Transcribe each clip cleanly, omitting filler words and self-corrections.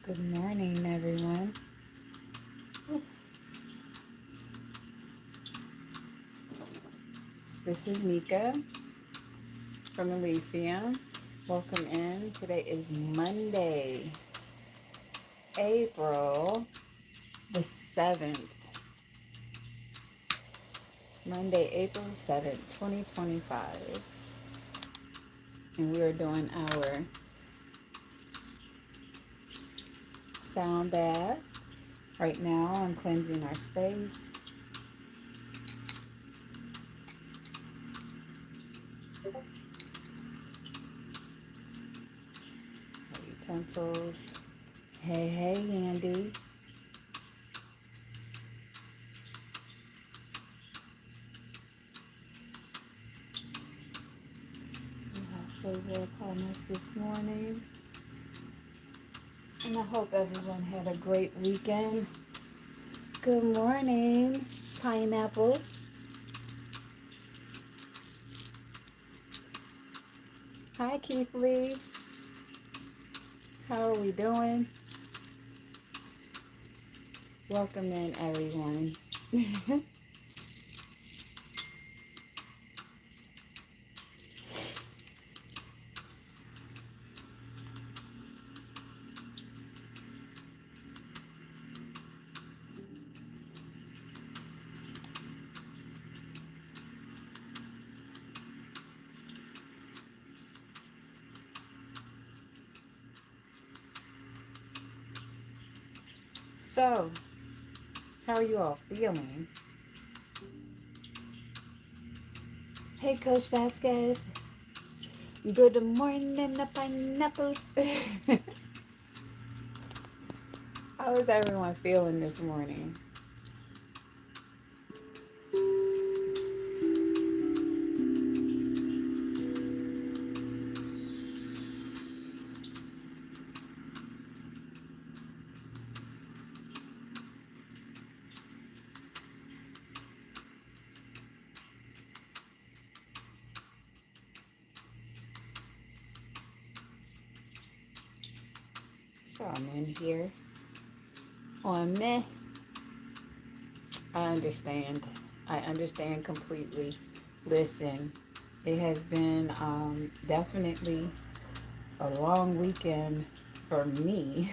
Good morning, everyone. This is Mika from Elysium. Welcome in. Today is Monday, April the 7th. Monday, April 7th, 2025. And we are doing our sound bath. Right now, I'm cleansing our space. Our utensils. Hey, Andy. We have flavor upon us this morning. And I hope everyone had a great weekend. Good morning, Pineapple. Hi, Keith Lee. How are we doing? Welcome in, everyone. So, how are you all feeling? Hey, Coach Vasquez. Good morning, Pineapple. How is everyone feeling this morning? So, I'm in here on meh. I understand. I understand completely. Listen, it has been definitely a long weekend for me.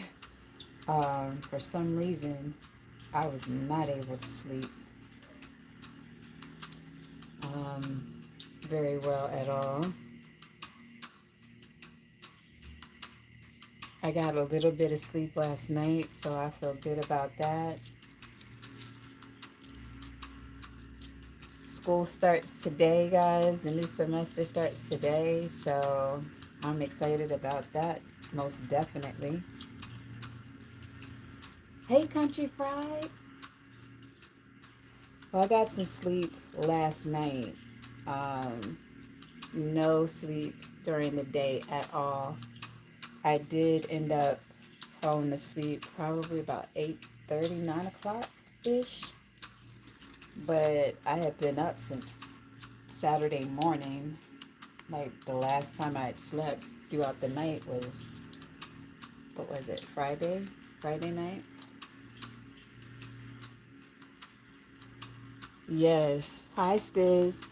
For some reason, I was not able to sleep um, very well at all. I got a little bit of sleep last night, so I feel good about that. School starts today, guys. The new semester starts today, so I'm excited about that, most definitely. Hey, Country Fried. Well, I got some sleep last night. Um, no sleep during the day at all. I did end up falling asleep probably about 8:30, 9 o'clock ish. But I had been up since Saturday morning. Like the last time I had slept throughout the night was, what was it, Friday? Friday night? Yes. Hi, Stiz.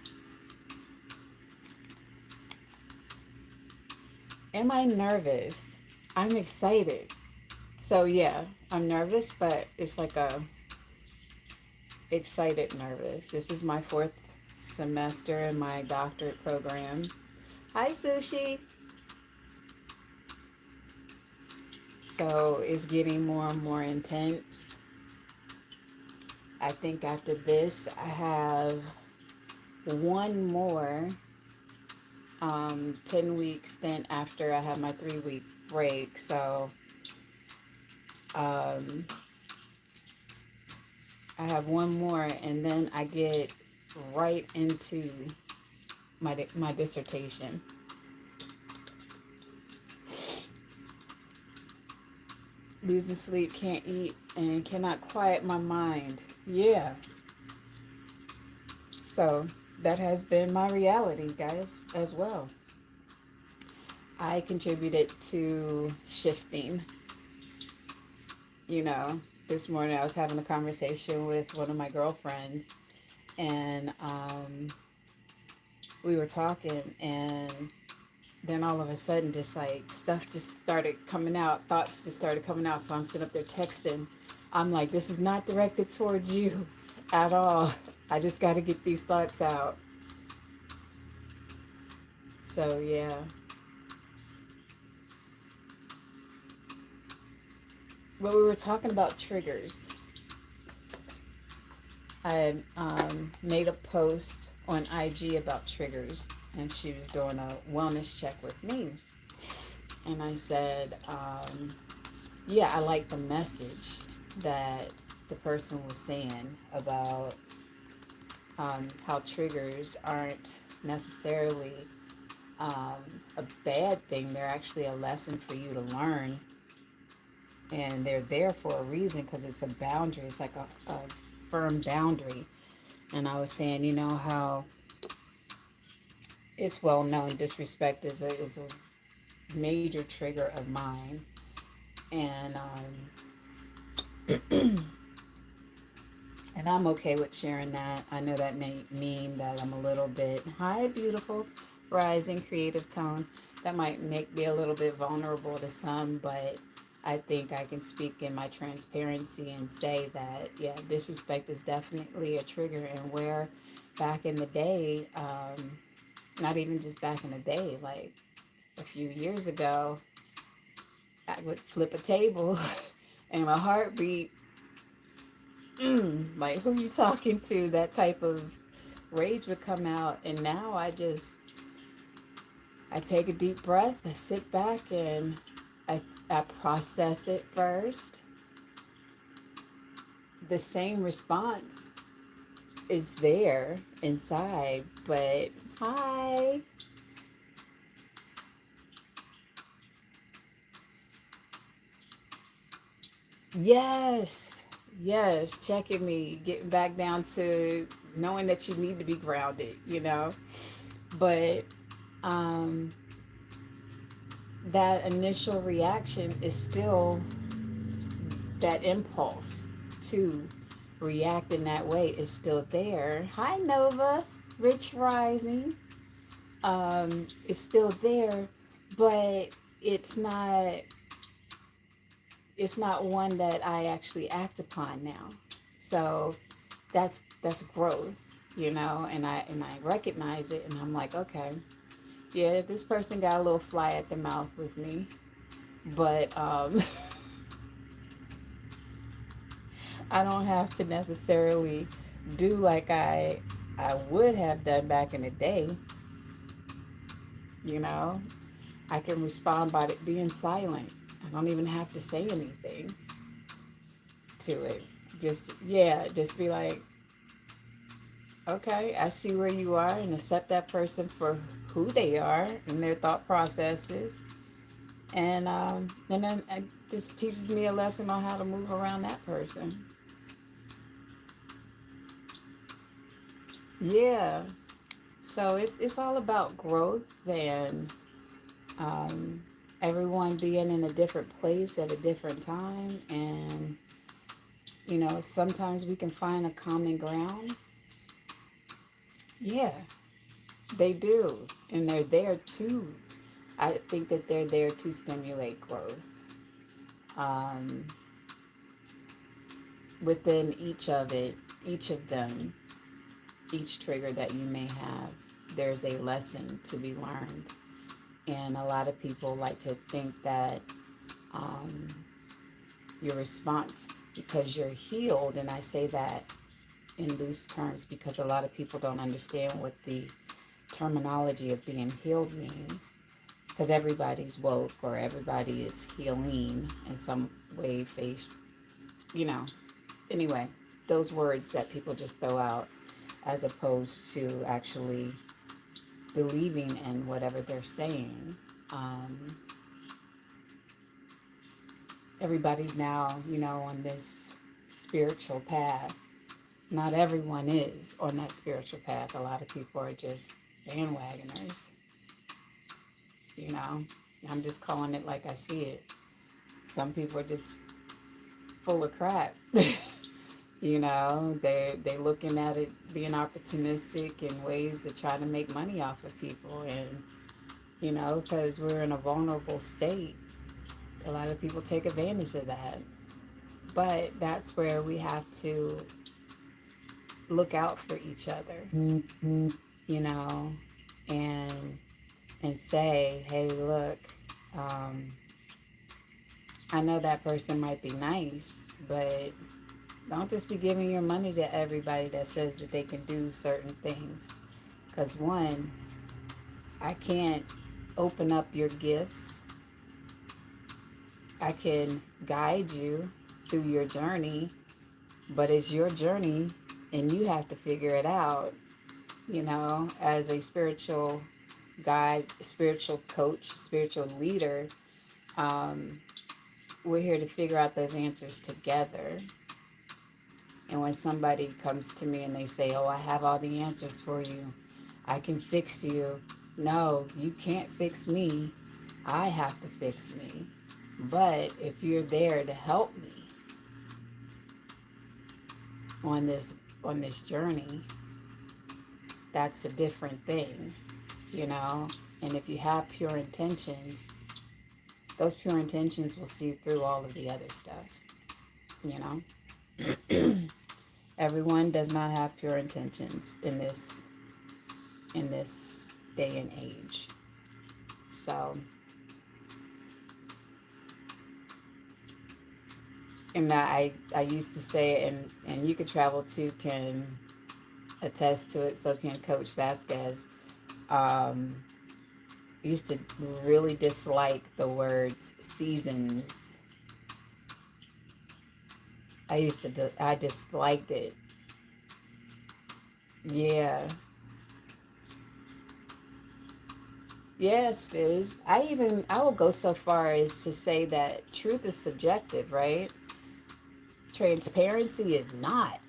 Am I nervous? I'm excited. So yeah, I'm nervous, but it's like a excited nervous. This is my fourth semester in my doctorate program. Hi, Sushi. So it's getting more and more intense. I think after this, I have one more 10-week stint after I have my 3-week break. So um, I have one more, and then I get right into my dissertation. Losing sleep, can't eat, and cannot quiet my mind. Yeah. So that has been my reality, guys, as well. I contributed to shifting. you know, this morning I was having a conversation with one of my girlfriends, and we were talking, and then all of a sudden, just like stuff just started coming out, thoughts just started coming out. So I'm sitting up there texting. I'm like, this is not directed towards you at all. I just got to get these thoughts out. So, yeah. Well, we were talking about triggers. I made a post on IG about triggers, and she was doing a wellness check with me. And I said, yeah, I like the message that the person was saying about how triggers aren't necessarily a bad thing. They're actually a lesson for you to learn, and they're there for a reason because it's a boundary. It's like a firm boundary. And I was saying, you know, how it's well known disrespect is a major trigger of mine. And and I'm okay with sharing that. I know that may mean that I'm a little bit, hi, beautiful, rising creative tone. That might make me a little bit vulnerable to some, but I think I can speak in my transparency and say that, yeah, disrespect is definitely a trigger. And where back in the day, not even just back in the day, like a few years ago, I would flip a table and a heartbeat. Like, who you talking to? That type of rage would come out. And now I take a deep breath, I sit back, and I process it first. The same response is there inside, but hi. Yes, yes, checking me, getting back down to knowing that you need to be grounded, you know. But um, that initial reaction is still that impulse to react in that way is still there. Hi, Nova, Rich Rising. It's still there, but it's not. It's not one that I actually act upon now. So that's growth, you know. And I recognize it, and I'm like, okay, yeah, this person got a little fly at the mouth with me, but I don't have to necessarily do like I would have done back in the day. You know, I can respond by being silent. I don't even have to say anything to it. Just, yeah, just be like, okay, I see where you are, and accept that person for who they are and their thought processes. And then it just teaches me a lesson on how to move around that person. Yeah. So it's all about growth and um, everyone being in a different place at a different time. And, you know, sometimes we can find a common ground. Yeah, they do. And they're there too. I think that they're there to stimulate growth. Um, Within each of them, each trigger that you may have, there's a lesson to be learned. And a lot of people like to think that um, your response, because you're healed, and I say that in loose terms because a lot of people don't understand what the terminology of being healed means, because everybody's woke or everybody is healing in some way, face, you know. Anyway, those words that people just throw out as opposed to actually believing in whatever they're saying. Um, Everybody's now, you know, on this spiritual path. Not everyone is on that spiritual path. A lot of people are just bandwagoners, you know. I'm just calling it like I see it. Some people are just full of crap. You know, they looking at it being opportunistic in ways to try to make money off of people, and you know, because we're in a vulnerable state, a lot of people take advantage of that. But that's where we have to look out for each other, you know, and say, hey, look, um, I know that person might be nice, but don't just be giving your money to everybody that says that they can do certain things. Because one, I can't open up your gifts. I can guide you through your journey, but it's your journey and you have to figure it out, you know, as a spiritual guide, spiritual coach, spiritual leader. Um, we're here to figure out those answers together. And when somebody comes to me and they say, oh, I have all the answers for you, I can fix you. No, you can't fix me. I have to fix me. But if you're there to help me on this journey, that's a different thing, you know? And if you have pure intentions, those pure intentions will see through all of the other stuff, you know? Everyone does not have pure intentions in this day and age. So, and I used to say it, and you could travel too, can attest to it, so can Coach Vasquez. Um, used to really dislike the words seasons. I disliked it. Yeah. Yes, is. I will go so far as to say that truth is subjective, right? Transparency is not.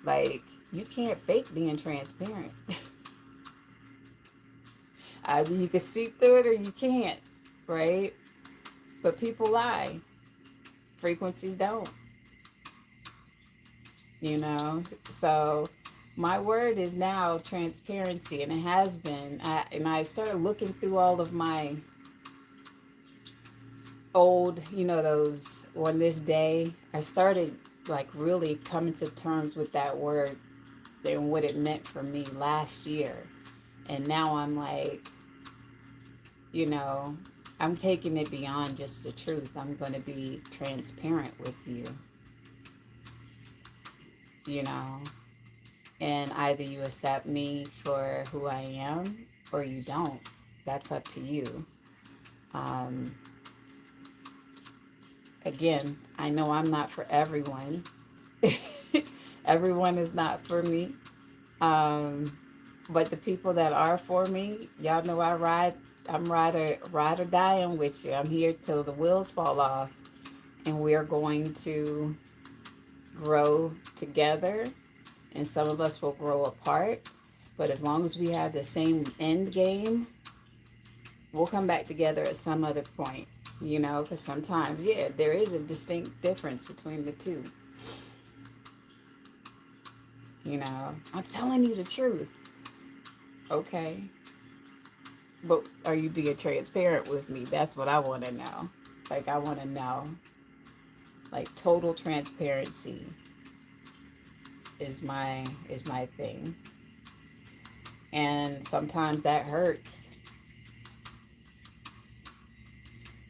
Like, you can't fake being transparent. Either you can see through it or you can't, right? But people lie. Frequencies don't, you know? So my word is now transparency, and it has been. And I started looking through all of my old, you know, those on this day. I started like really coming to terms with that word and what it meant for me last year. And now I'm like, you know, I'm taking it beyond just the truth. I'm going to be transparent with you, you know, and either you accept me for who I am or you don't. That's up to you. Um, Again, I know I'm not for everyone. Everyone is not for me. Um, but the people that are for me, y'all know I'm ride or dying with you. I'm here till the wheels fall off. And we're going to grow together. And some of us will grow apart. But as long as we have the same end game, we'll come back together at some other point. You know, because sometimes, yeah, there is a distinct difference between the two. You know, I'm telling you the truth. Okay. But are you being transparent with me? That's what I want to know. Like, I want to know. Like, total transparency is my thing. And sometimes that hurts.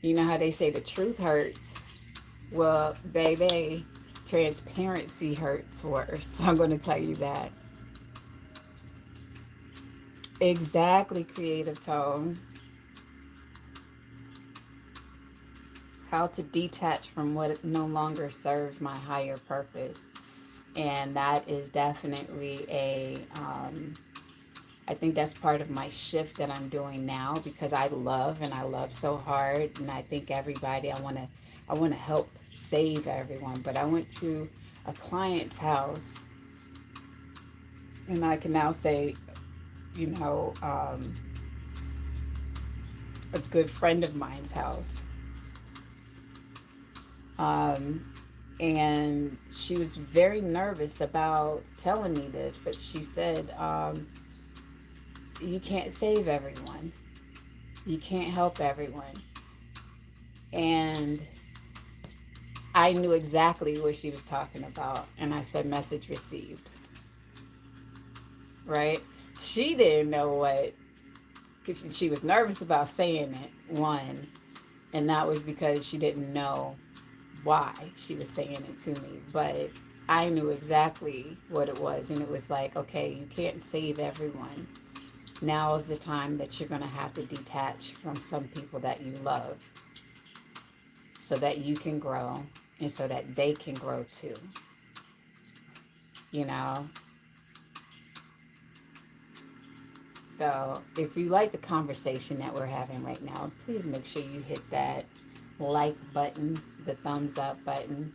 You know how they say the truth hurts? Well, baby, transparency hurts worse. I'm going to tell you that. Exactly, creative tone. How to detach from what no longer serves my higher purpose. And that is definitely I think that's part of my shift that I'm doing now, because I love so hard, and I think everybody, I want to help save everyone. But I went to a client's house, and I can now say, you know, a good friend of mine's house. Um, And she was very nervous about telling me this, but she said, you can't save everyone. You can't help everyone. And I knew exactly what she was talking about. And I said, message received. Right? She didn't know what, because she was nervous about saying it, one. And that was because she didn't know why she was saying it to me. But I knew exactly what it was. And it was like, okay, you can't save everyone. Now is the time that you're going to have to detach from some people that you love so that you can grow and so that they can grow too. You know? So if you like the conversation that we're having right now, please make sure you hit that like button, the thumbs up button.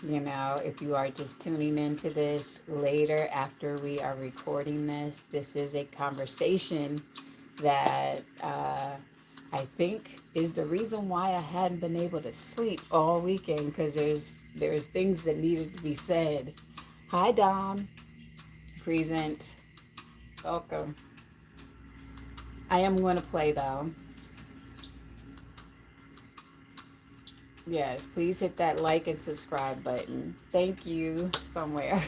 You know, if you are just tuning into this later after we are recording this, this is a conversation that I think is the reason why I hadn't been able to sleep all weekend, because there's things that needed to be said. Hi Dom, present, welcome. I am going to play though. Yes, please hit that like and subscribe button. Thank you somewhere.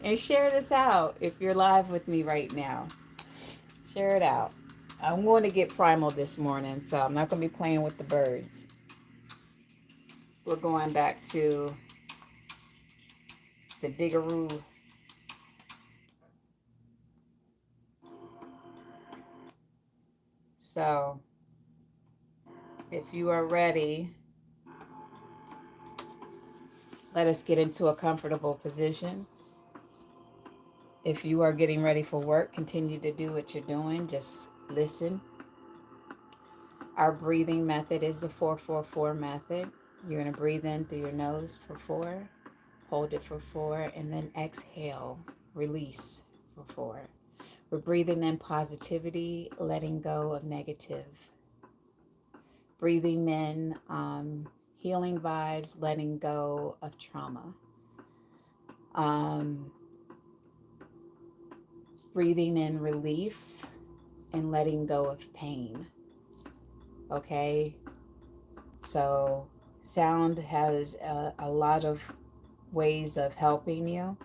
And share this out if you're live with me right now. Share it out. I'm going to get primal this morning, so I'm not going to be playing with the birds. We're going back to the Diggaroo. So, if you are ready, let us get into a comfortable position. If you are getting ready for work, continue to do what you're doing. Just listen. Our breathing method is the 4-4-4 method. You're going to breathe in through your nose for 4, hold it for 4, and then exhale, release for 4. We're breathing in positivity, letting go of negative. Breathing in healing vibes, letting go of trauma. Breathing in relief and letting go of pain. Okay? So sound has a lot of ways of helping you.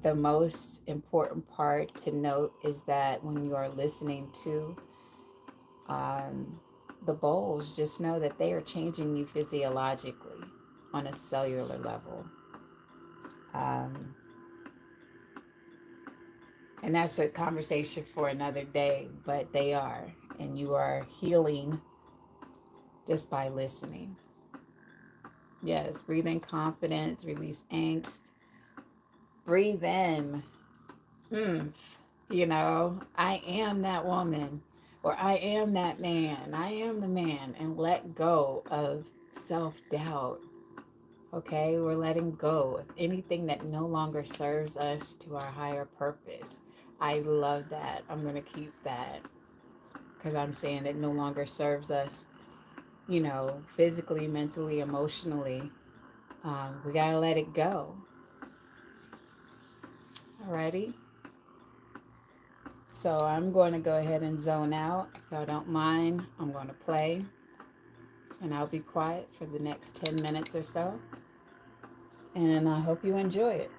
The most important part to note is that when you are listening to the bowls, just know that they are changing you physiologically on a cellular level. And that's a conversation for another day, but they are. And you are healing just by listening. Yes, breathe in confidence, release angst. Breathe in. You know, I am that woman, or I am that man. I am the man, and let go of self-doubt. Okay, we're letting go of anything that no longer serves us to our higher purpose. I love that. I'm going to keep that, because I'm saying it no longer serves us, you know, physically, mentally, emotionally. We got to let it go. Alrighty. So I'm going to go ahead and zone out. If y'all don't mind, I'm going to play. And I'll be quiet for the next 10 minutes or so. And I hope you enjoy it.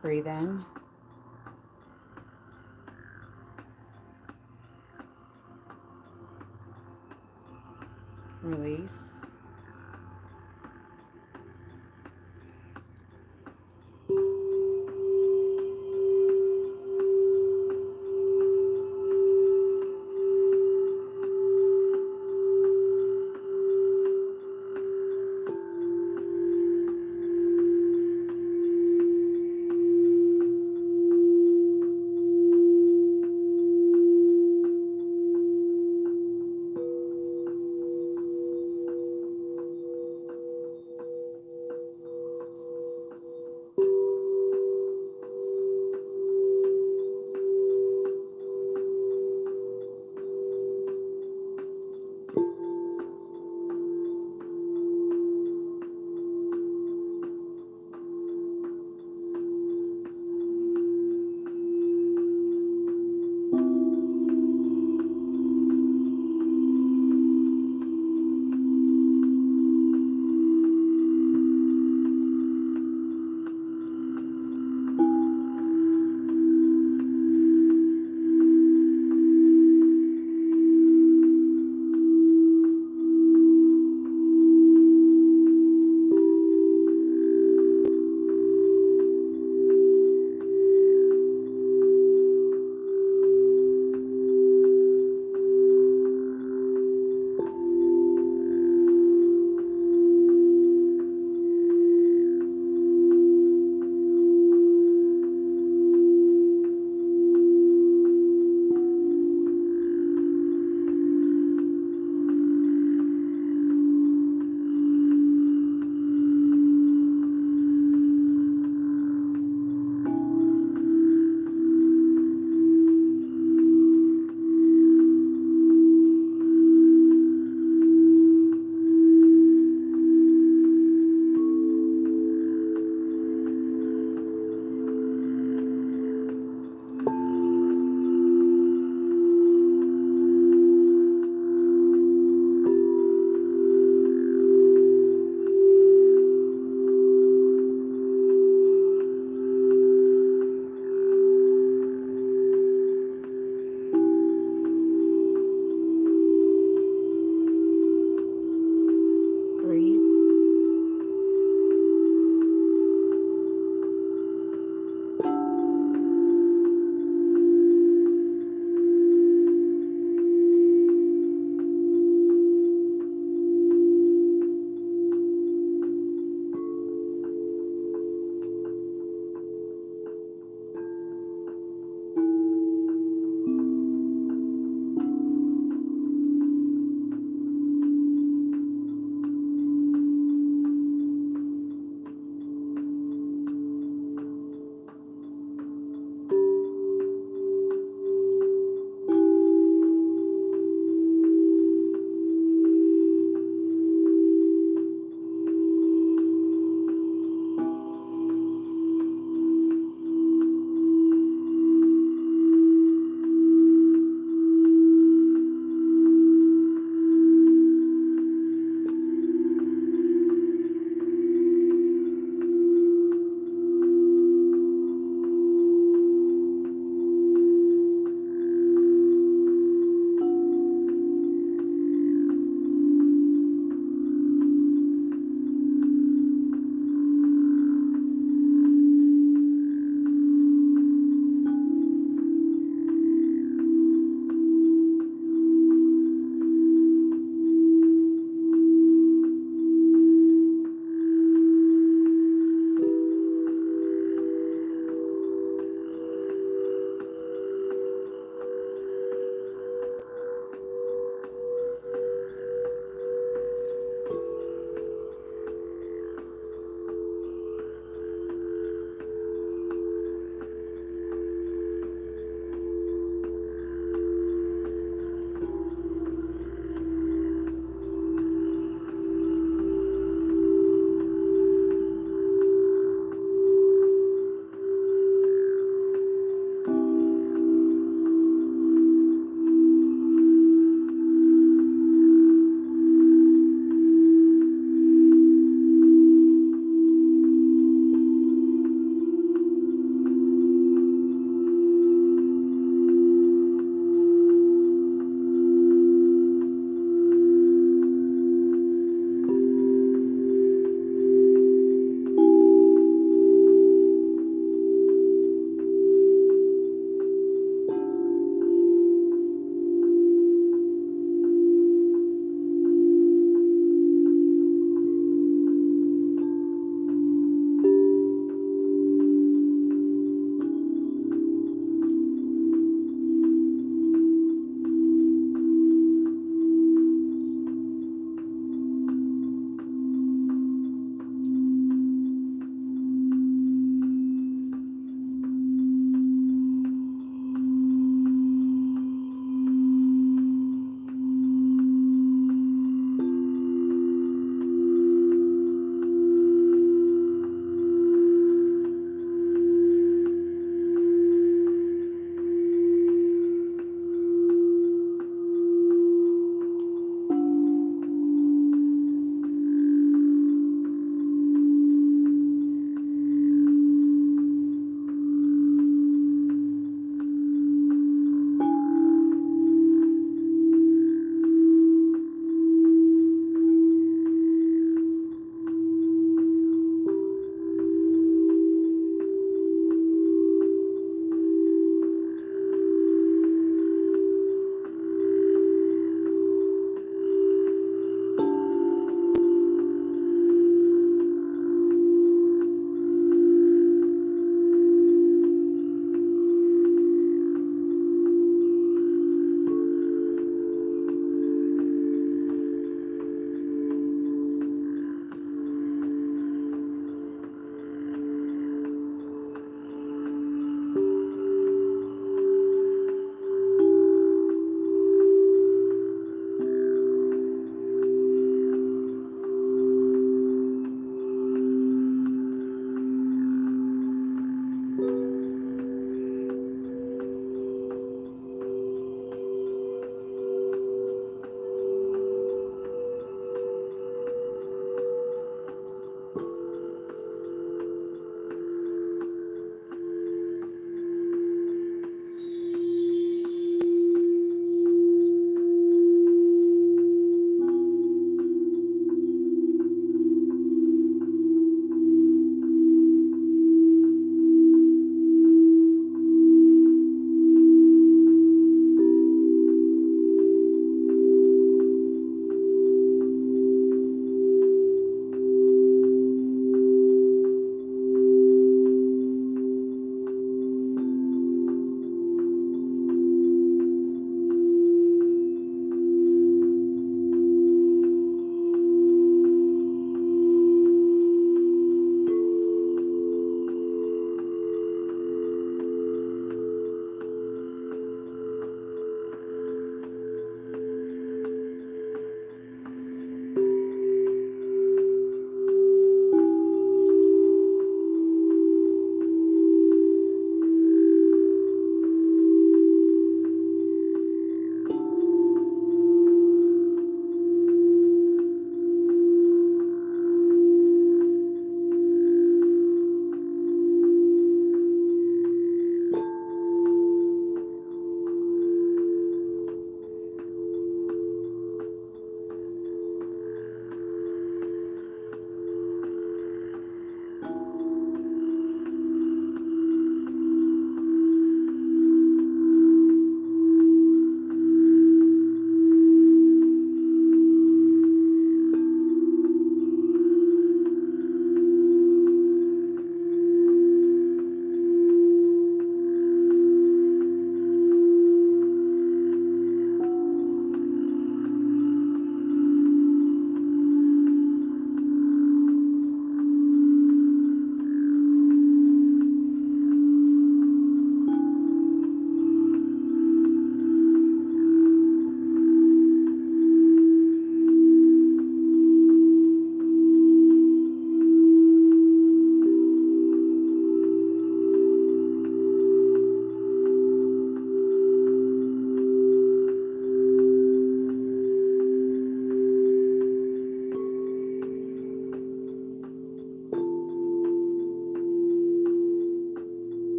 Breathe in. Release.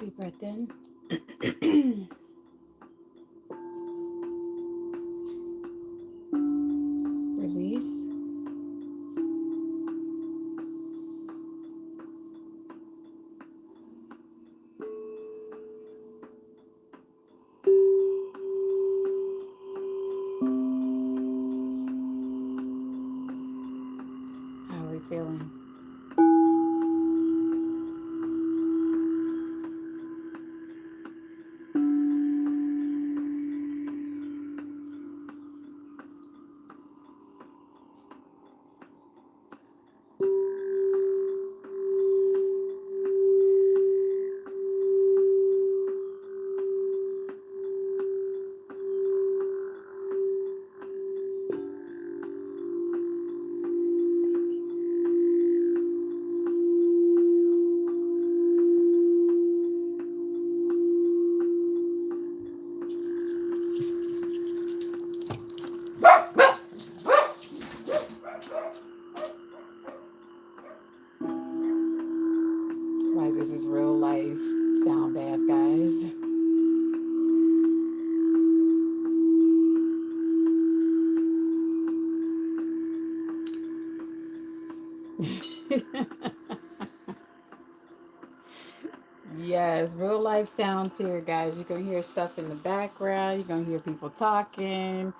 Deep breath in. Release. How are we feeling? That's why this is real life. Sound bad, guys. Yes, real life sounds here, guys. You're going to hear stuff in the background. You're going to hear people talking,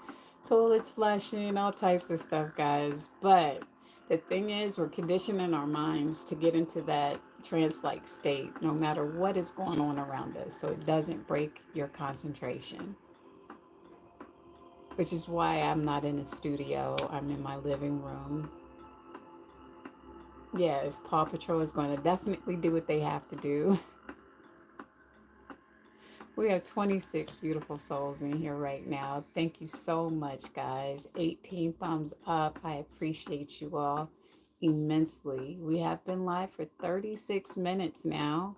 toilets flushing, all types of stuff, guys. But the thing is, we're conditioning our minds to get into that trance like state no matter what is going on around us, so it doesn't break your concentration. Which is why I'm not in a studio, I'm in my living room. Yes, Paw Patrol is going to definitely do what they have to do. We have 26 beautiful souls in here right now. Thank you so much, guys. 18 thumbs up. I appreciate you all immensely. We have been live for 36 minutes now,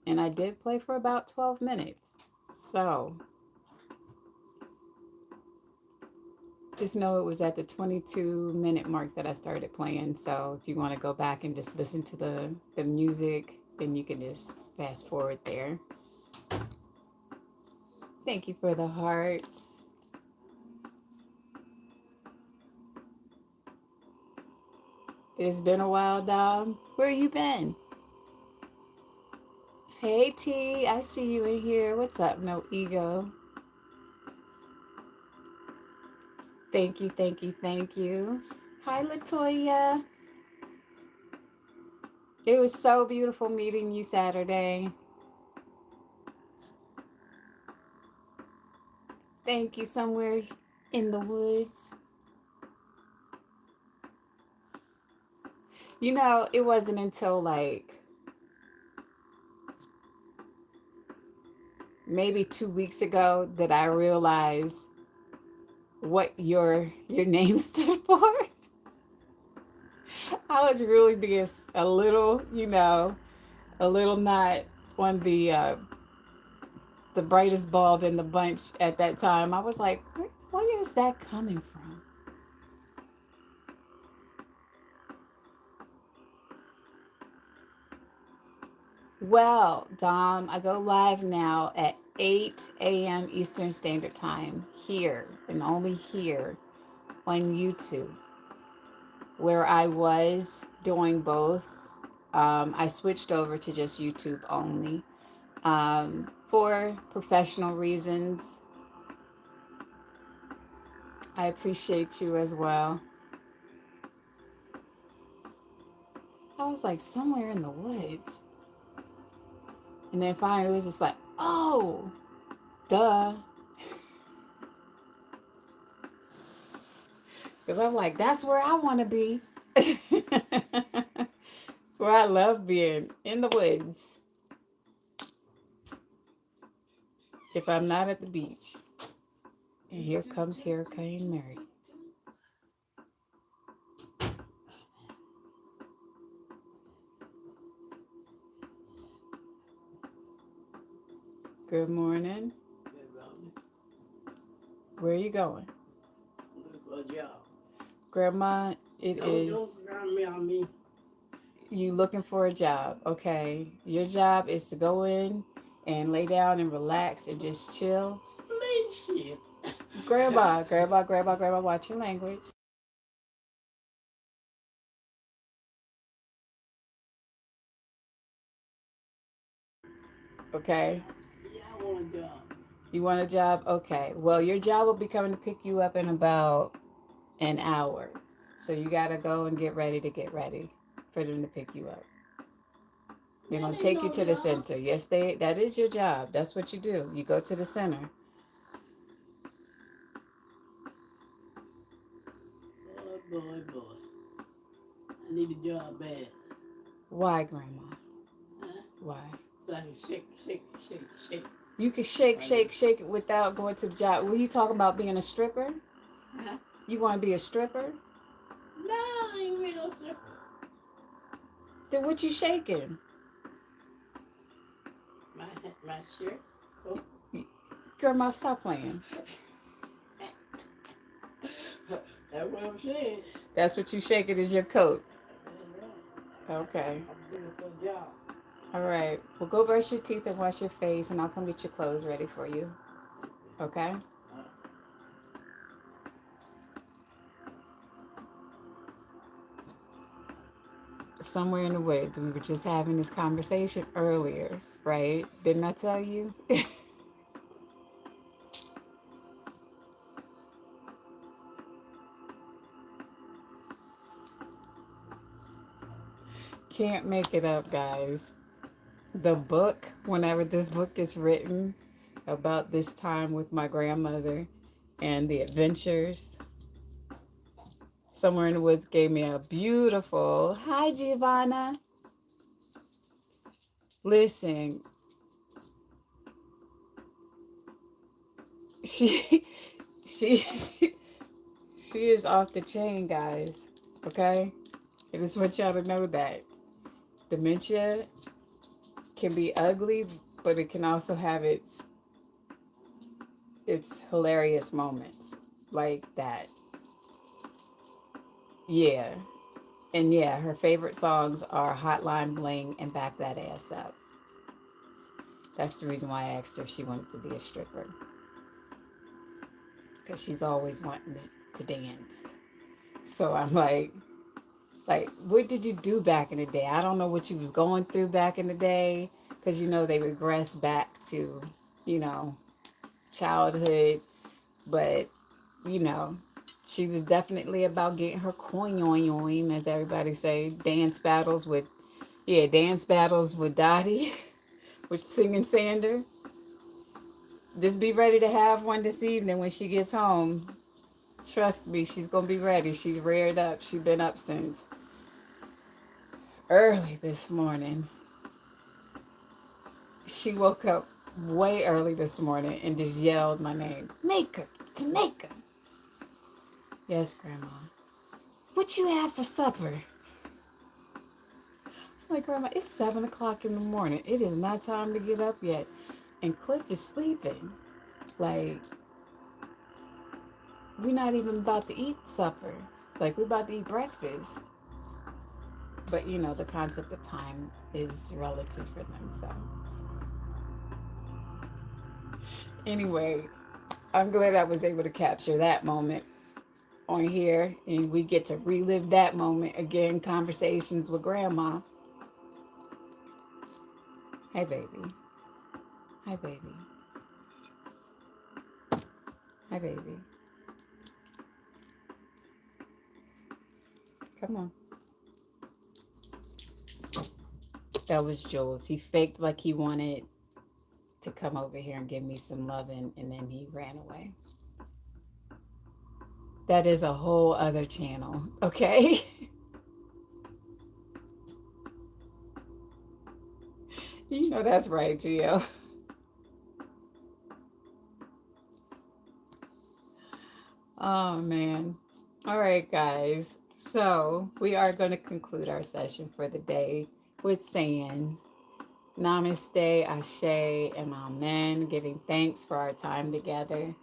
and I did play for about 12 minutes. So just know it was at the 22-minute mark that I started playing. So if you want to go back and just listen to the music, then you can just fast forward there. Thank you for the hearts. It's been a while, Dom. Where you been? Hey, T. I see you in here. What's up? No ego. Thank you, thank you, thank you. Hi, Latoya. It was so beautiful meeting you Saturday. Thank you, somewhere in the woods. You know, it wasn't until like maybe 2 weeks ago that I realized what your name stood for. I was really being a little, a little not on the brightest bulb in the bunch at that time. I was like, where is that coming from? Well, Dom, I go live now at 8 a.m. Eastern Standard Time here and only here on YouTube, where I was doing both. I switched over to just YouTube only for professional reasons. I appreciate you as well. I was like somewhere in the woods. And then finally it was just like, oh, duh. Because I'm like, that's where I want to be. It's where I love being, in the woods. If I'm not at the beach. And here comes Hurricane Mary. Good morning. Where are you going? For a job. Grandma, it is. Don't ground me on me. You looking for a job. Okay. Your job is to go in and lay down and relax and just chill. Shit. Grandma, watch your language. Okay. Yeah, I want a job. You want a job? Okay. Well, your job will be coming to pick you up in about an hour. So you got to go and get ready to get ready for them to pick you up. They're That going to ain't take you no to the job. center. Yes, that is your job. That's what you do. You go to the center. Boy. I need a job bad. Why, Grandma? Huh? Why? So I can shake. You can shake, Right there. shake it without going to the job. Were you talking about being a stripper? Huh? You want to be a stripper? No, I ain't with no stripper. Then what you shaking? My shirt, coat. Grandma, stop playing. That's what I'm saying. That's what you shaking is your coat. That's right. Okay. I'm looking for a job. All right. Well, go brush your teeth and wash your face, and I'll come get your clothes ready for you. Okay? Somewhere in the woods, we were just having this conversation earlier, right? Didn't I tell you? Can't make it up, guys. The book, whenever this book gets written about this time with my grandmother and the adventures, Somewhere in the Woods gave me a beautiful, hi, Giovanna. Listen, she, she, she is off the chain, guys. Okay? I just want y'all to know that dementia can be ugly, but it can also have its hilarious moments like that. Yeah. And yeah, her favorite songs are Hotline Bling and Back That Ass Up. That's the reason why I asked her if she wanted to be a stripper. Because she's always wanting to dance. So I'm like, what did you do back in the day? I don't know what you was going through back in the day. Because, they regress back to, you know, childhood. But, you know, she was definitely about getting her coin, as everybody say. Dance battles with Dottie, with Singing Sander. Just be ready to have one this evening when she gets home. Trust me, she's going to be ready. She's reared up. She's been up since early this morning. She woke up way early this morning and just yelled my name. Maker, Tamika. Yes, Grandma. What you have for supper? I'm like, Grandma, it's 7 o'clock in the morning. It is not time to get up yet. And Cliff is sleeping. Like, we're not even about to eat supper. Like, we're about to eat breakfast. But, the concept of time is relative for them, so. Anyway, I'm glad I was able to capture that moment on here, and we get to relive that moment again. Conversations with Grandma. Hey, baby. Hi, baby. Hi, baby. Come on. That was Jules. He faked like he wanted to come over here and give me some loving, and then he ran away. That is a whole other channel, okay? You know that's right, Gio. Oh, man. All right, guys. So we are going to conclude our session for the day with saying Namaste, Ashe, and Amen, giving thanks for our time together.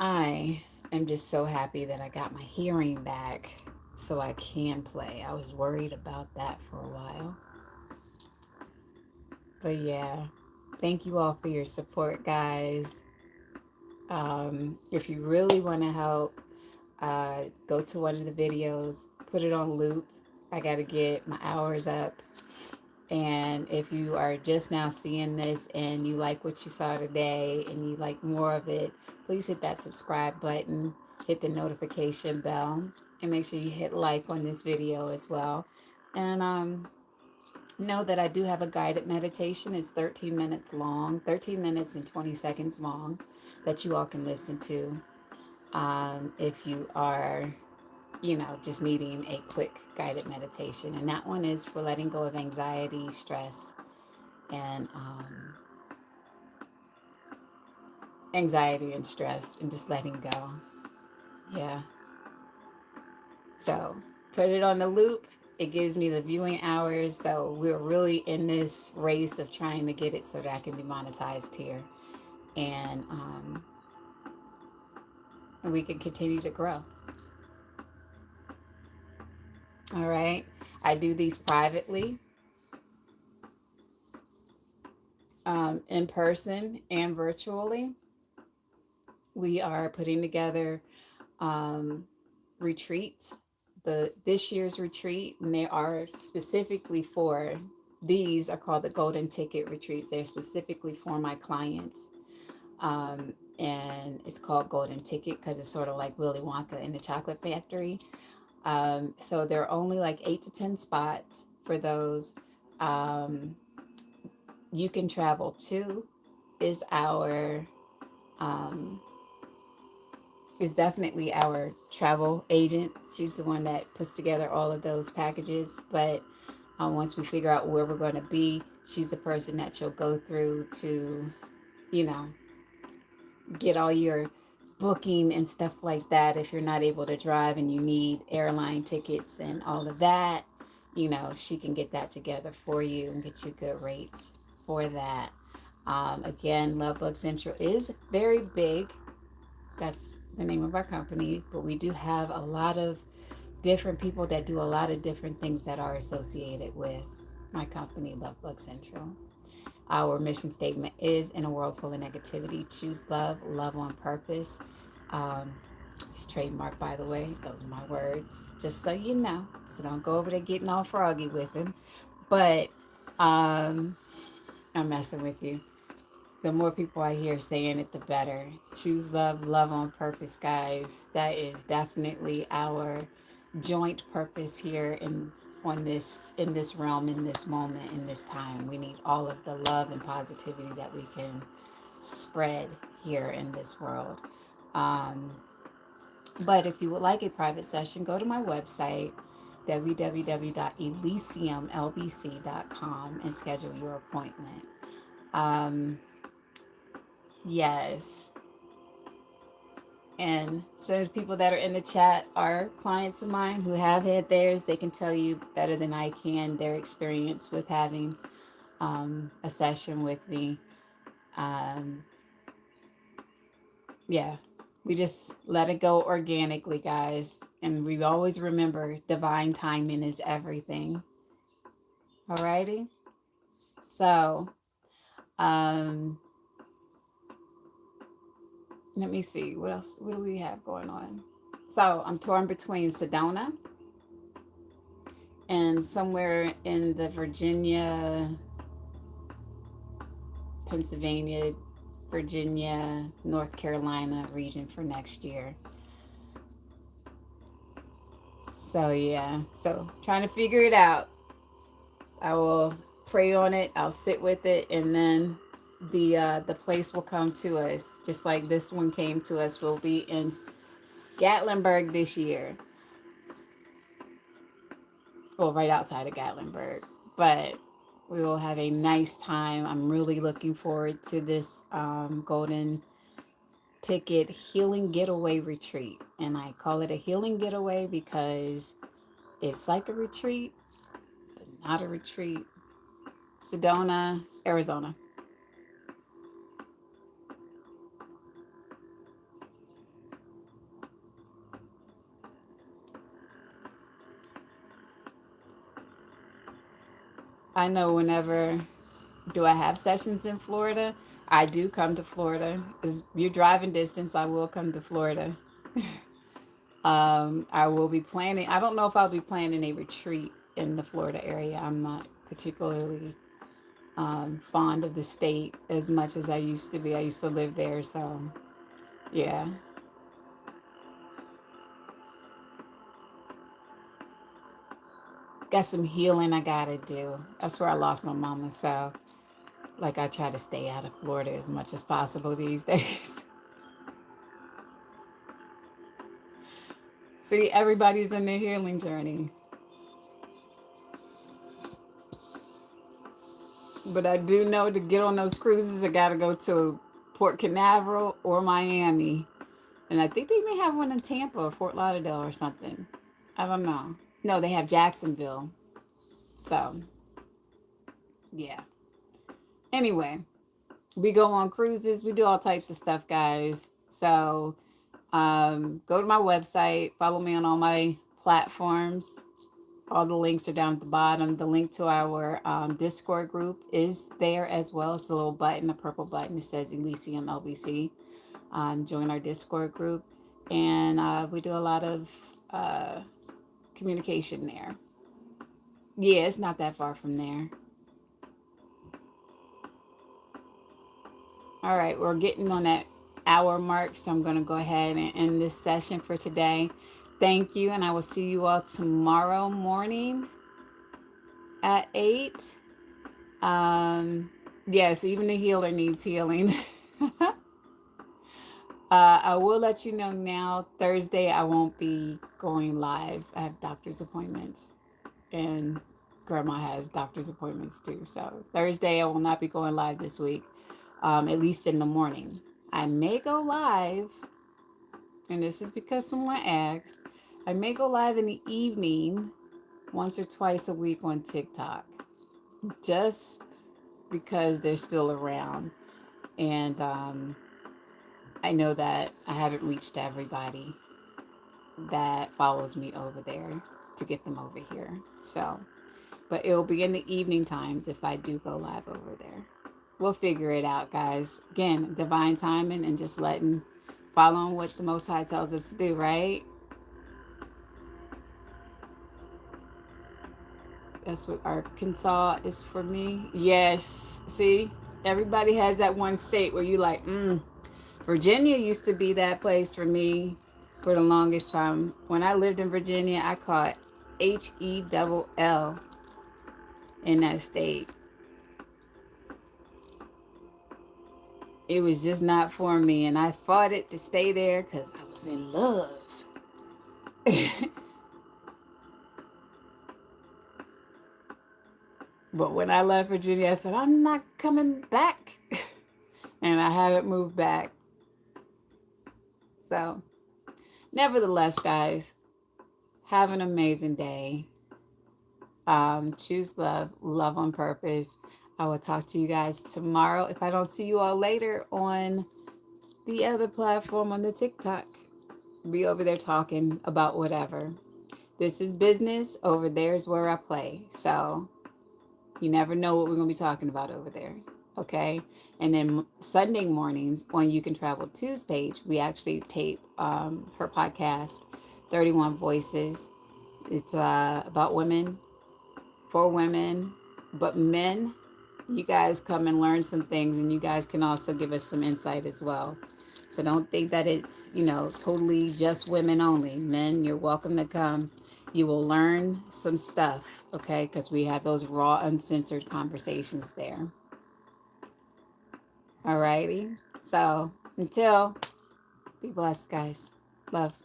I am just so happy that I got my hearing back so I can play. I was worried about that for a while. But yeah, thank you all for your support, guys. If you really want to help, go to one of the videos, put it on loop. I got to get my hours up. And if you are just now seeing this and you like what you saw today and you like more of it, please hit that subscribe button, hit the notification bell, and make sure you hit like on this video as well. And know that I do have a guided meditation. It's 13 minutes long, 13 minutes and 20 seconds long, that you all can listen to if you are, just needing a quick guided meditation. And that one is for letting go of anxiety, stress, and just letting go. Yeah. So put it on the loop. It gives me the viewing hours. So we're really in this race of trying to get it so that I can be monetized here. And we can continue to grow. All right. I do these privately, in person and virtually. We are putting together retreats. This year's retreat, and they are specifically for, these are called the Golden Ticket Retreats. They're specifically for my clients. And it's called Golden Ticket because it's sort of like Willy Wonka in the Chocolate Factory. So there are only like 8 to 10 spots for those. You Can Travel To is is definitely our travel agent. She's the one that puts together all of those packages. But once we figure out where we're going to be, she's the person that you'll go through to, get all your booking and stuff like that. If you're not able to drive and you need airline tickets and all of that, she can get that together for you and get you good rates for that. Again, Love Bug Central is very big. That's the name of our company, but we do have a lot of different people that do a lot of different things that are associated with my company, Love Bug Central. Our mission statement is, in a world full of negativity, choose love, love on purpose. It's trademarked, by the way. Those are my words, just so you know. So don't go over there getting all froggy with them. But I'm messing with you. The more people I hear saying it, the better. Choose love, love on purpose, guys. That is definitely our joint purpose here in this realm, in this moment, in this time. We need all of the love and positivity that we can spread here in this world. But if you would like a private session, go to my website, www.elysiumlbc.com, and schedule your appointment. Yes. And so the people that are in the chat are clients of mine who have had theirs. They can tell you better than I can their experience with having a session with me. Yeah, we just let it go organically, guys. And we always remember divine timing is everything. Alrighty? So, let me see. What else? What do we have going on? So I'm torn between Sedona and somewhere in the Virginia, Pennsylvania, Virginia, North Carolina region for next year. So yeah, so trying to figure it out. I will pray on it. I'll sit with it, and then the place will come to us, just like this one came to us. We'll be in Gatlinburg this year. Well, right outside of Gatlinburg, but we will have a nice time. I'm really looking forward to this Golden Ticket Healing Getaway Retreat. And I call it a healing getaway because it's like a retreat, but not a retreat. Sedona, Arizona. I know whenever do I have sessions in Florida, I do come to Florida. Is you're driving distance, I will come to Florida. I will be planning. I don't know if I'll be planning a retreat in the Florida area. I'm not particularly fond of the state as much as I used to be. I used to live there, so yeah. Got some healing I gotta do. That's where I lost my mama, so like I try to stay out of Florida as much as possible these days. See, everybody's in their healing journey. But I do know to get on those cruises, I got to go to Port Canaveral or Miami. And I think they may have one in Tampa or Fort Lauderdale or something. I don't know. No, they have Jacksonville. So, yeah. Anyway, we go on cruises. We do all types of stuff, guys. So, go to my website. Follow me on all my platforms. All the links are down at the bottom. The link to our Discord group is there as well. It's a little button, a purple button. It says Elysium LBC. Join our Discord group. And we do a lot of communication there. Yeah, it's not that far from there. All right, we're getting on that hour mark, so I'm going to go ahead and end this session for today. Thank you, and I will see you all tomorrow morning at 8. Yes, even the healer needs healing. I will let you know now, Thursday I won't be going live. I have doctor's appointments, and Grandma has doctor's appointments too. So Thursday I will not be going live this week, at least in the morning. I may go live, and this is because someone asked, I may go live in the evening once or twice a week on TikTok, just because they're still around. And I know that I haven't reached everybody that follows me over there to get them over here. So, but it'll be in the evening times if I do go live over there. We'll figure it out, guys. Again, divine timing and just following what the Most High tells us to do, right? That's what Arkansas is for me. Yes. See, everybody has that one state where you like, Virginia used to be that place for me for the longest time. When I lived in Virginia, I caught HELL in that state. It was just not for me, and I fought it to stay there because I was in love. But when I left Virginia, I said, I'm not coming back. And I haven't moved back. So, nevertheless, guys, have an amazing day. Choose love, love on purpose. I will talk to you guys tomorrow. If I don't see you all later on the other platform on the TikTok, be over there talking about whatever. This is business. Over there is where I play. So you never know what we're going to be talking about over there. Okay. And then Sunday mornings on You Can Travel 2's page, we actually tape her podcast, 31 Voices. It's about women, for women, but men. You guys come and learn some things, and you guys can also give us some insight as well. So don't think that it's, totally just women only. Men, you're welcome to come. You will learn some stuff, okay? Because we have those raw, uncensored conversations there. All righty. So until, be blessed, guys. Love.